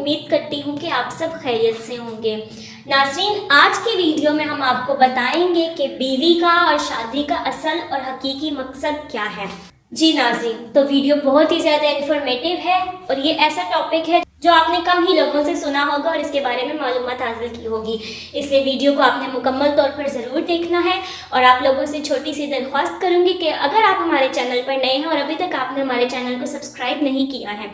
امید کرتی ہوں کہ آپ سب خیریت سے ہوں گے۔ ناظرین، آج کی ویڈیو میں ہم آپ کو بتائیں گے کہ بیوی کا اور شادی کا اصل اور حقیقی مقصد کیا ہے۔ جی ناظرین، تو ویڈیو بہت ہی زیادہ انفارمیٹیو ہے اور یہ ایسا ٹاپک ہے جو آپ نے کم ہی لوگوں سے سنا ہوگا اور اس کے بارے میں معلومات حاصل کی ہوگی، اس لیے ویڈیو کو آپ نے مکمل طور پر ضرور دیکھنا ہے۔ اور آپ لوگوں سے چھوٹی سی درخواست کروں گی کہ اگر آپ ہمارے چینل پر نئے ہیں اور ابھی تک آپ نے ہمارے چینل کو سبسکرائب نہیں کیا ہے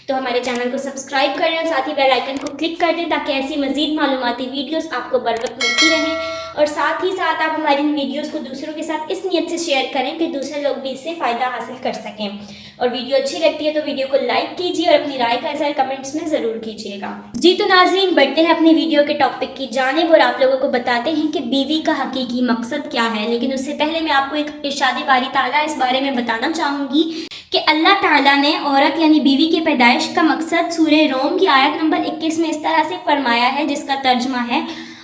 تو ہمارے چینل کو سبسکرائب کر لیں اور ساتھ ہی بیل آئیکن کو کلک کر دیں تاکہ ایسی مزید معلوماتی ویڈیوز آپ کو بر وقت ملتی رہیں، اور ساتھ ہی ساتھ آپ ہماری ان ویڈیوز کو دوسروں کے ساتھ اس نیت سے شیئر کریں کہ دوسرے لوگ بھی اس سے فائدہ حاصل کر سکیں۔ اور ویڈیو اچھی لگتی ہے تو ویڈیو کو لائک کیجیے اور اپنی رائے کا اظہار کمنٹس میں ضرور کیجیے گا۔ جی تو ناظرین، بڑھتے ہیں اپنی ویڈیو کے ٹاپک کی جانب اور آپ لوگوں کو بتاتے ہیں کہ بیوی کا حقیقی مقصد کیا ہے۔ لیکن اس سے پہلے میں آپ کو ایک ارشاد باری تعالیٰ اس بارے میں بتانا چاہوں گی کہ اللہ تعالیٰ نے عورت یعنی بیوی کی پیدائش کا مقصد سورہ روم کی آیت نمبر 21 میں اس طرح سے فرمایا ہے، جس کا ترجمہ ہے،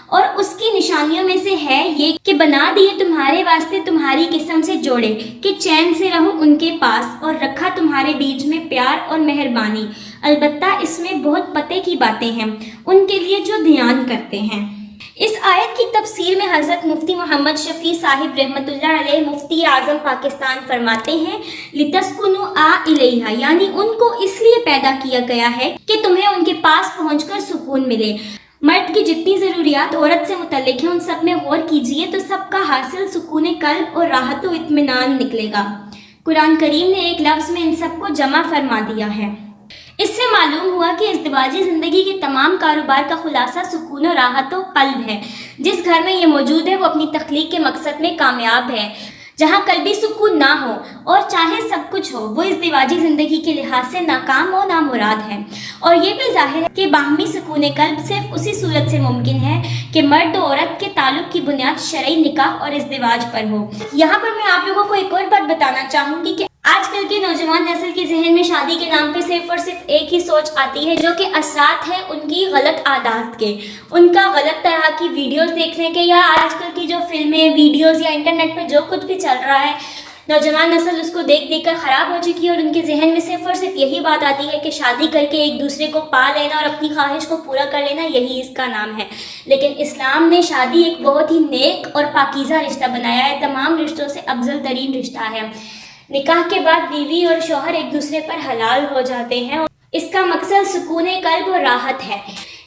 اور اس کی نشانیوں میں سے ہے یہ کہ بنا دیے تمہارے واسطے تمہاری قسم سے جوڑے کہ چین سے رہو ان کے پاس، اور رکھا تمہارے بیچ میں پیار اور مہربانی، البتہ اس میں بہت پتے کی باتیں ہیں ان کے لیے جو دھیان کرتے ہیں۔ اس آیت کی تفسیر میں حضرت مفتی محمد شفیع صاحب رحمۃ اللہ علیہ مفتی اعظم پاکستان فرماتے ہیں، لِتَسْكُنُوا إِلَيْهَا، یعنی ان کو اس لیے پیدا کیا گیا ہے کہ تمہیں ان کے پاس پہنچ کر سکون ملے۔ مرد کی جتنی ضروریات عورت سے متعلق ہیں ان سب میں غور کیجئے تو سب کا حاصل سکون قلب اور راحت و اطمینان نکلے گا۔ قرآن کریم نے ایک لفظ میں ان سب کو جمع فرما دیا ہے۔ اس سے معلوم ہوا کہ ازدواجی زندگی کے تمام کاروبار کا خلاصہ سکون و راحت و قلب ہے۔ جس گھر میں یہ موجود ہے وہ اپنی تخلیق کے مقصد میں کامیاب ہے۔ جہاں قلبی سکون نہ ہو اور چاہے سب کچھ ہو، وہ ازدواجی زندگی کے لحاظ سے ناکام و نامراد ہے۔ اور یہ بھی ظاہر ہے کہ باہمی سکون قلب صرف اسی صورت سے ممکن ہے کہ مرد و عورت کے تعلق کی بنیاد شرعی نکاح اور ازدواج پر ہو۔ یہاں پر میں آپ لوگوں کو ایک اور بات بتانا چاہوں گی کہ آج کل کے نوجوان نسل کے ذہن میں شادی کے نام پہ صرف اور صرف ایک ہی سوچ آتی ہے، جو کہ اثرات ہے ان کی غلط عادات کے، ان کا غلط طرح کی ویڈیوز دیکھنے کے، یا آج کل کی جو فلمیں، ویڈیوز یا انٹرنیٹ پہ جو کچھ بھی چل رہا ہے، نوجوان نسل اس کو دیکھ دیکھ کر خراب ہو چکی ہے اور ان کے ذہن میں صرف اور صرف یہی بات آتی ہے کہ شادی کر کے ایک دوسرے کو پا لینا اور اپنی خواہش کو پورا کر لینا، یہی اس کا نام ہے۔ لیکن اسلام نے شادی ایک بہت ہی نیک اور پاکیزہ رشتہ بنایا ہے، تمام رشتوں سے افضل ترین رشتہ ہے۔ نکاح کے بعد بیوی اور شوہر ایک دوسرے پر حلال ہو جاتے ہیں اور اس کا مقصد سکون قلب اور راحت ہے۔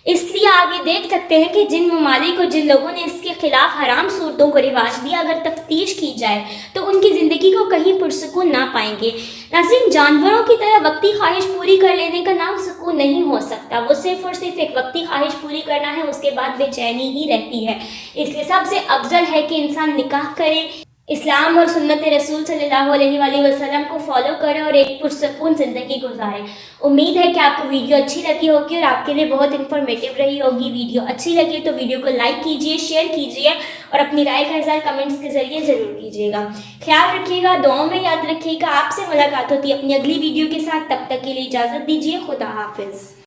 اس لیے آپ یہ دیکھ سکتے ہیں کہ جن ممالک اور جن لوگوں نے اس کے خلاف حرام صورتوں کو رواج دیا، اگر تفتیش کی جائے تو ان کی زندگی کو کہیں پرسکون نہ پائیں گے۔ ناظرین، جانوروں کی طرح وقتی خواہش پوری کر لینے کا نام سکون نہیں ہو سکتا، وہ صرف اور صرف ایک وقتی خواہش پوری کرنا ہے، اس کے بعد بے چینی ہی رہتی ہے۔ اس لیے سب سے افضل ہے کہ انسان نکاح کرے، اسلام اور سنت رسول صلی اللہ علیہ وآلہ وسلم کو فالو کرے اور ایک پرسکون زندگی گزارے۔ امید ہے کہ آپ کو ویڈیو اچھی لگی ہوگی اور آپ کے لیے بہت انفارمیٹیو رہی ہوگی۔ ویڈیو اچھی لگی تو ویڈیو کو لائک کیجیے، شیئر کیجیے اور اپنی رائے کا اظہار کمنٹس کے ذریعے ضرور کیجیے گا۔ خیال رکھیے گا، دعاؤں میں یاد رکھیے گا۔ آپ سے ملاقات ہوتی ہے اپنی اگلی ویڈیو کے ساتھ، تب تک کے لیے اجازت دیجیے۔ خدا حافظ۔